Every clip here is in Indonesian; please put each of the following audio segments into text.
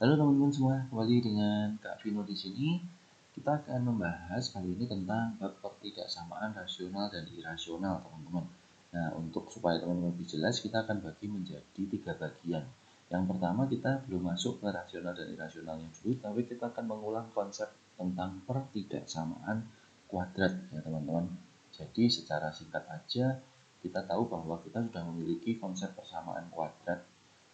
Halo teman-teman semua, kembali dengan Kak Vino di sini. Kita akan membahas kali ini tentang bab ketidaksamaan rasional dan irasional, teman-teman. Nah, untuk supaya teman-teman lebih jelas, kita akan bagi menjadi 3 bagian. Yang pertama, kita belum masuk ke rasional dan irasionalnya dulu, tapi kita akan mengulang konsep tentang pertidaksamaan kuadrat, ya teman-teman. Jadi, secara singkat aja, kita tahu bahwa kita sudah memiliki konsep persamaan kuadrat.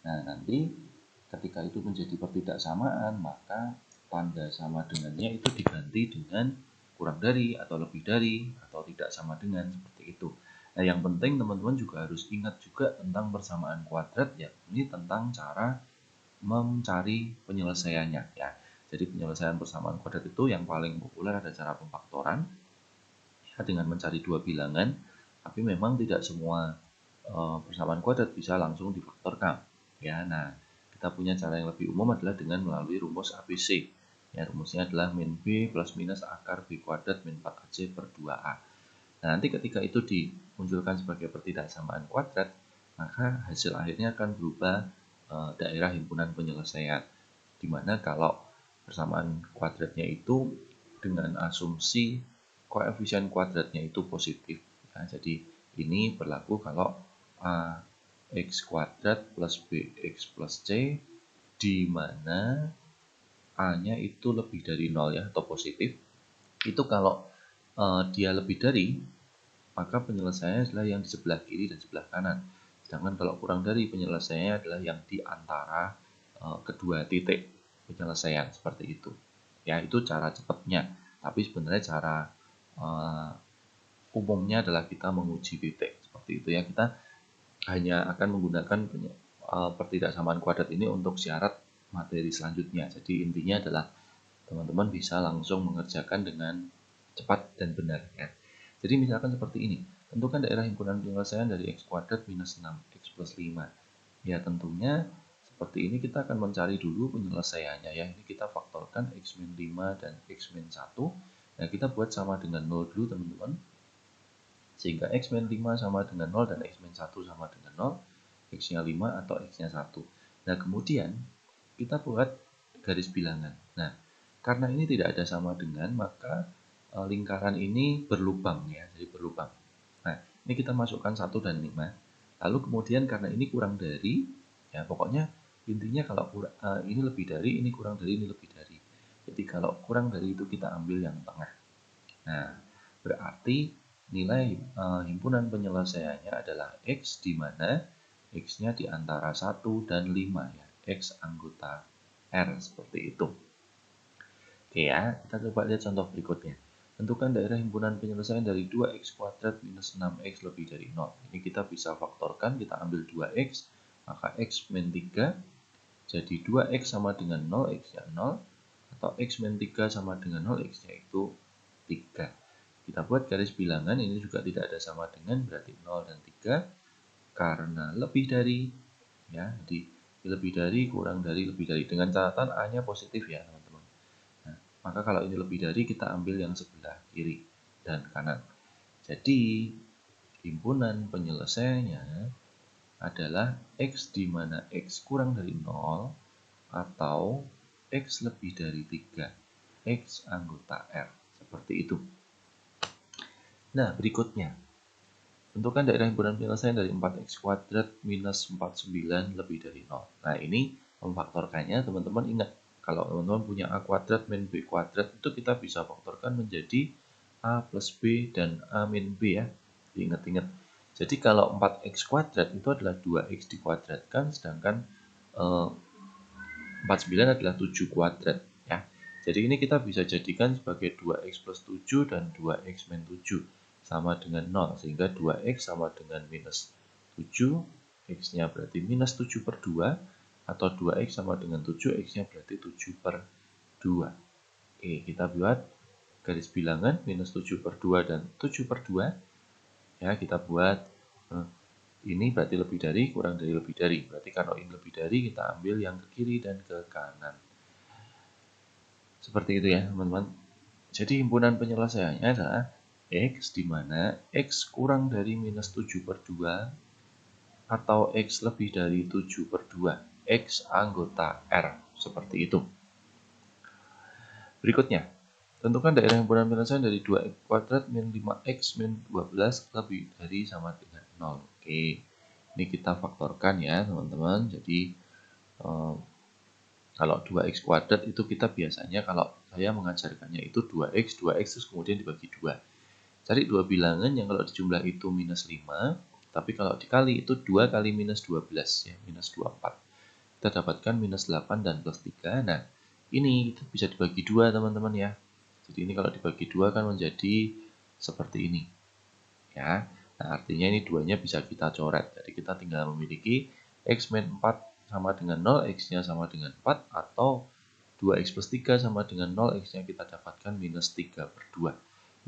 Nah, nanti ketika itu menjadi pertidaksamaan, maka tanda sama dengannya itu diganti dengan kurang dari atau lebih dari atau tidak sama dengan, seperti itu. Nah, yang penting teman-teman juga harus ingat juga tentang persamaan kuadrat, ya ini tentang cara mencari penyelesaiannya, ya. Jadi penyelesaian persamaan kuadrat itu yang paling populer ada cara pemfaktoran, ya, dengan mencari dua bilangan, tapi memang tidak semua persamaan kuadrat bisa langsung difaktorkan, ya. Nah, kita punya cara yang lebih umum adalah dengan melalui rumus ABC. Ya, rumusnya adalah min B plus minus akar B kuadrat min 4AC per 2A. Nah, nanti ketika itu dimunculkan sebagai pertidaksamaan kuadrat, maka hasil akhirnya akan berupa daerah himpunan penyelesaian. Dimana kalau persamaan kuadratnya itu dengan asumsi koefisien kuadratnya itu positif. Ya, jadi ini berlaku kalau A X kuadrat plus BX plus C, di mana A-nya itu lebih dari 0, ya, atau positif. Itu kalau dia lebih dari, maka penyelesaiannya adalah yang di sebelah kiri dan sebelah kanan. Sedangkan kalau kurang dari, penyelesaiannya adalah yang di antara kedua titik penyelesaian, seperti itu. Ya, itu cara cepatnya. Tapi sebenarnya cara umumnya adalah kita menguji titik, seperti itu, ya. Kita hanya akan menggunakan pertidaksamaan kuadrat ini untuk syarat materi selanjutnya. Jadi intinya adalah teman-teman bisa langsung mengerjakan dengan cepat dan benar, ya. Jadi misalkan seperti ini, tentukan daerah himpunan penyelesaian dari X kuadrat minus 6X plus 5. Ya, tentunya seperti ini kita akan mencari dulu penyelesaiannya, ya. Ini kita faktorkan X min 5 dan X min 1. Nah, kita buat sama dengan 0 dulu, teman-teman. Sehingga X min 5 sama dengan 0 dan X min 1 sama dengan 0, X-nya 5 atau X-nya 1. Nah, kemudian kita buat garis bilangan. Nah, karena ini tidak ada sama dengan, maka lingkaran ini berlubang, ya, jadi berlubang. Nah, ini kita masukkan 1 dan 5. Lalu kemudian karena ini kurang dari, ya, pokoknya intinya kalau ini lebih dari, ini kurang dari, ini lebih dari. Jadi kalau kurang dari itu kita ambil yang tengah. Nah, berarti nilai himpunan penyelesaiannya adalah X, di mana X-nya di antara 1 dan 5, ya. X anggota R, seperti itu. Oke, ya, kita coba lihat contoh berikutnya. Tentukan daerah himpunan penyelesaian dari 2X kuadrat minus 6X lebih dari 0. Ini kita bisa faktorkan, kita ambil 2X, maka X min 3, jadi 2X sama dengan 0, X-nya 0, atau X min 3 sama dengan 0, X-nya itu 3. Kita buat garis bilangan, ini juga tidak ada sama dengan, berarti 0 dan 3, karena lebih dari, ya, jadi lebih dari, kurang dari, lebih dari. Dengan catatan A-nya positif, ya, teman-teman. Nah, maka kalau ini lebih dari, kita ambil yang sebelah kiri dan kanan. Jadi, himpunan penyelesaiannya adalah X di mana X kurang dari 0 atau X lebih dari 3, X anggota R, seperti itu. Nah, berikutnya, tentukan daerah himpunan penyelesaian dari 4X kuadrat minus 49 lebih dari 0. Nah, ini memfaktorkannya, teman-teman ingat, kalau teman-teman punya A kuadrat min B kuadrat, itu kita bisa faktorkan menjadi A plus B dan A min B, ya. Diingat-ingat. Jadi kalau 4X kuadrat itu adalah 2X dikuadratkan, sedangkan 49 adalah 7 kuadrat, ya. Jadi ini kita bisa jadikan sebagai 2X plus 7 dan 2X min 7 sama dengan 0, sehingga 2X sama dengan minus 7, X-nya berarti minus 7 per 2, atau 2X sama dengan 7, X-nya berarti 7 per 2. Oke, kita buat garis bilangan minus 7 per 2 dan 7 per 2. Ya, kita buat ini berarti lebih dari, kurang dari, lebih dari. Berarti kalau ini lebih dari, kita ambil yang ke kiri dan ke kanan. Seperti itu, ya, teman-teman. Jadi himpunan penyelesaiannya adalah X, di mana X kurang dari minus 7 per 2 atau X lebih dari 7 per 2, X anggota R, Seperti itu. Berikutnya, tentukan daerah himpunan penyelesaian dari 2x kuadrat min 5x min 12 lebih dari sama dengan 0. Oke, ini kita faktorkan ya teman-teman. Jadi kalau 2x kuadrat itu kita biasanya kalau saya mengajarkannya itu 2x terus kemudian dibagi 2. Cari dua bilangan yang kalau dijumlah itu minus 5, tapi kalau dikali itu 2 kali minus 12 ya, minus 24. Kita dapatkan minus 8 dan plus 3. Nah, ini kita bisa dibagi 2 teman-teman ya. Jadi ini kalau dibagi 2 kan menjadi seperti ini. Ya. Nah, artinya ini 2-nya bisa kita coret. Jadi kita tinggal memiliki x min 4 sama dengan 0, x-nya sama dengan 4, atau 2x plus 3 sama dengan 0, x-nya kita dapatkan minus 3 per 2.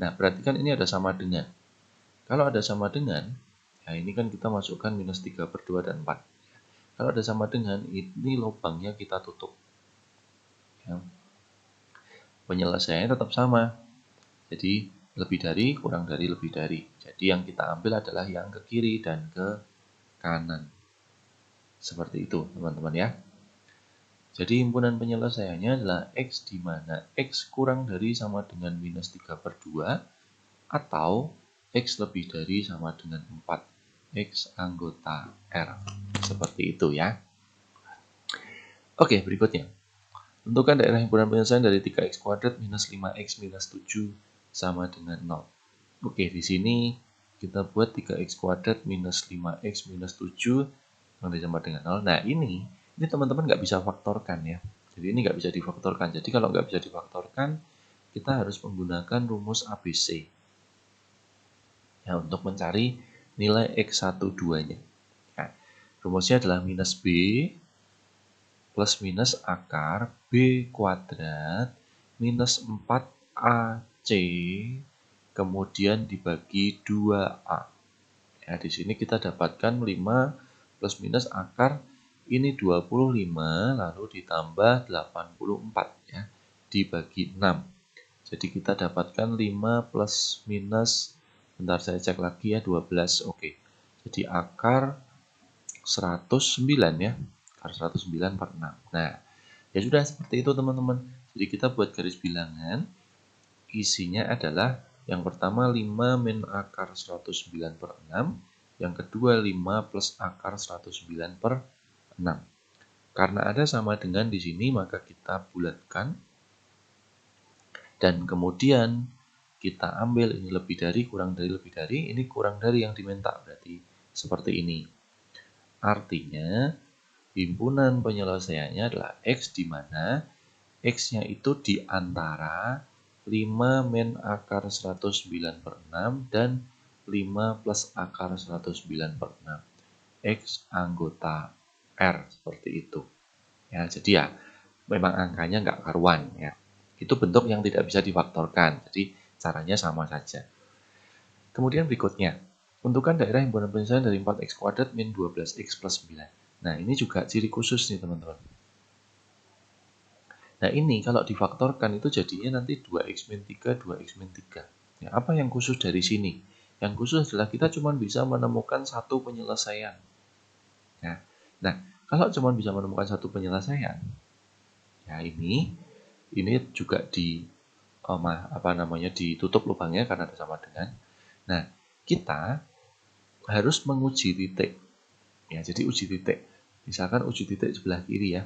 Nah, berarti kan ini ada sama dengan. Kalau ada sama dengan, ya ini kan kita masukkan minus 3 per 2 dan 4. Kalau ada sama dengan, ini lubangnya kita tutup. Ya. Penyelesaiannya tetap sama. Jadi, lebih dari, kurang dari, lebih dari. Jadi, yang kita ambil adalah yang ke kiri dan ke kanan. Seperti itu, teman-teman ya. Jadi, himpunan penyelesaiannya adalah x di mana x kurang dari sama dengan minus 3 per 2, atau x lebih dari sama dengan 4, x anggota R. Seperti itu ya. Oke, berikutnya. Tentukan daerah himpunan penyelesaian dari 3x kuadrat minus 5x minus 7 sama dengan 0. Oke, di sini kita buat 3x kuadrat minus 5x minus 7 sama dengan 0. Nah, ini teman-teman nggak bisa faktorkan ya. Jadi ini nggak bisa difaktorkan. Jadi kalau nggak bisa difaktorkan, kita harus menggunakan rumus ABC. Ya, untuk mencari nilai x1, 2-nya. Nah, rumusnya adalah minus b plus minus akar b kuadrat minus 4ac kemudian dibagi 2a. Ya, di sini kita dapatkan 5 plus minus akar ini 25 lalu ditambah 84 ya, dibagi 6. Jadi kita dapatkan 5 plus minus, bentar saya cek lagi ya, 12. Oke. Jadi akar 109 ya. Akar 109 per 6. Nah, ya sudah seperti itu teman-teman. Jadi kita buat garis bilangan. Isinya adalah yang pertama 5 min akar 109 per 6. Yang kedua 5 plus akar 109 per 6. Karena ada sama dengan di sini, maka kita bulatkan. Dan kemudian kita ambil ini lebih dari, kurang dari, lebih dari. Ini kurang dari yang diminta. Berarti seperti ini. Artinya, himpunan penyelesaiannya adalah X di mana X-nya itu di antara 5 min akar 109 per 6 dan 5 plus akar 109 per 6. X anggota R, seperti itu. Ya, jadi ya, memang angkanya nggak karuan ya. Itu bentuk yang tidak bisa difaktorkan, jadi caranya sama saja. Kemudian berikutnya, tentukan daerah himpunan penyelesaian dari 4x kuadrat min 12x plus 9. Nah, ini juga ciri khusus nih teman-teman. Nah, ini kalau difaktorkan itu jadinya nanti 2x min 3, 2x min 3. Ya, apa yang khusus dari sini? Yang khusus adalah kita cuma bisa menemukan satu penyelesaian. Ya. Nah, kalau cuma bisa menemukan satu penyelesaian, ya ini juga ditutup lubangnya karena ada sama dengan. Nah, kita harus menguji titik. Ya, jadi uji titik. Misalkan uji titik sebelah kiri ya.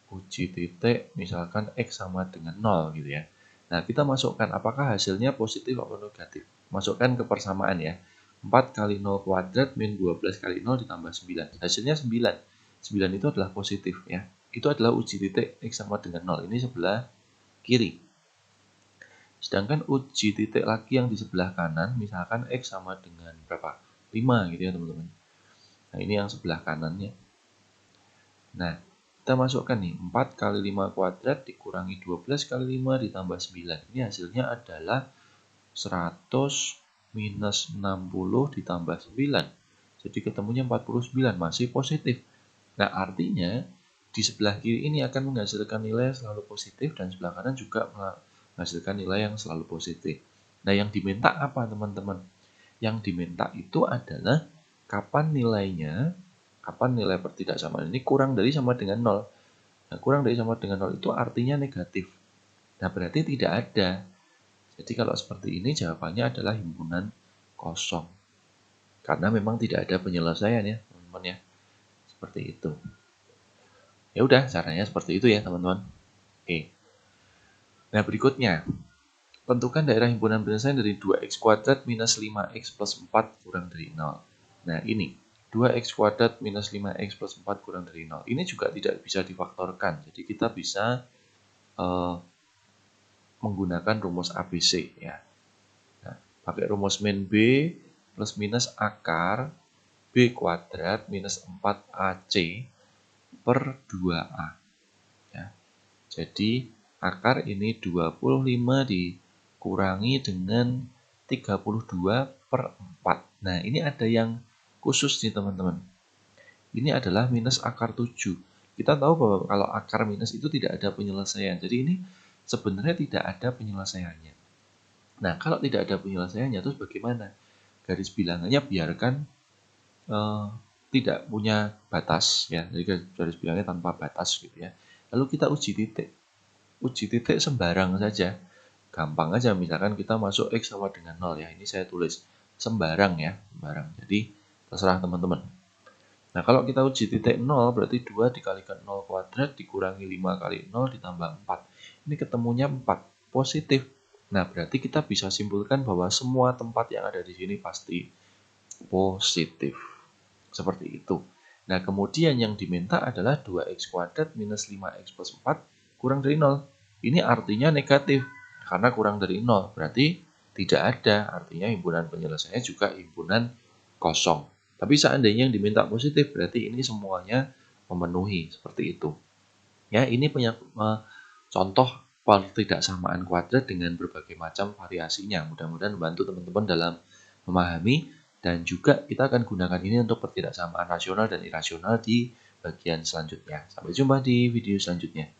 Uji titik misalkan x sama dengan 0 gitu ya. Nah, kita masukkan apakah hasilnya positif atau negatif. Masukkan ke persamaan ya. 4 kali 0 kuadrat min 12 kali 0 ditambah 9. Hasilnya 9. 9 itu adalah positif ya. Itu adalah uji titik x sama dengan 0. Ini sebelah kiri. Sedangkan uji titik lagi yang di sebelah kanan, misalkan x sama dengan berapa? 5 gitu ya teman-teman. Nah, ini yang sebelah kanannya. Nah, kita masukkan nih, 4 kali 5 kuadrat dikurangi 12 kali 5 ditambah 9. Ini hasilnya adalah 100 minus 60 ditambah 9. Jadi ketemunya 49, masih positif. Nah, artinya di sebelah kiri ini akan menghasilkan nilai selalu positif dan sebelah kanan juga menghasilkan nilai yang selalu positif. Nah, yang diminta apa teman-teman? Yang diminta itu adalah kapan nilai pertidaksamaan ini kurang dari sama dengan 0. Nah, kurang dari sama dengan 0 itu artinya negatif. Nah, berarti tidak ada. Jadi kalau seperti ini jawabannya adalah himpunan kosong. Karena memang tidak ada penyelesaian ya, teman-teman ya. Seperti itu. Ya udah, caranya seperti itu ya, teman-teman. Oke. Nah, berikutnya. Tentukan daerah himpunan penyelesaian dari 2x kuadrat minus 5x plus 4 kurang dari 0. Nah, ini 2x kuadrat minus 5x plus 4 kurang dari 0. Ini juga tidak bisa difaktorkan. Jadi kita bisa menggunakan rumus ABC ya. Nah, pakai rumus min B plus minus akar B kuadrat minus 4AC per 2A. Ya. Jadi akar ini 25 dikurangi dengan 32 per 4. Nah, ini ada yang khusus nih teman-teman. Ini adalah minus akar 7. Kita tahu bahwa kalau akar minus itu tidak ada penyelesaian. Jadi ini sebenarnya tidak ada penyelesaiannya. Nah, kalau tidak ada penyelesaiannya, terus bagaimana? Garis bilangannya biarkan tidak punya batas ya. Jadi garis bilangnya tanpa batas gitu ya. Lalu kita uji titik. Uji titik sembarang saja. Gampang aja, misalkan kita masuk X sama dengan 0 ya. Ini saya tulis sembarang ya, sembarang. Jadi terserah teman-teman. Nah, kalau kita uji titik 0 berarti 2 dikalikan 0 kuadrat dikurangi 5 kali 0 ditambah 4. Ini ketemunya 4, positif. Nah, berarti kita bisa simpulkan bahwa semua tempat yang ada di sini pasti positif. Seperti itu. Nah, kemudian yang diminta adalah 2x kuadrat minus 5x plus 4 kurang dari 0. Ini artinya negatif, karena kurang dari 0. Berarti tidak ada, artinya himpunan penyelesaiannya juga himpunan kosong. Tapi seandainya yang diminta positif, berarti ini semuanya memenuhi, seperti itu. Ya, ini contoh ketidaksamaan kuadrat dengan berbagai macam variasinya. Mudah-mudahan membantu teman-teman dalam memahami, dan juga kita akan gunakan ini untuk ketidaksamaan rasional dan irasional di bagian selanjutnya. Sampai jumpa di video selanjutnya.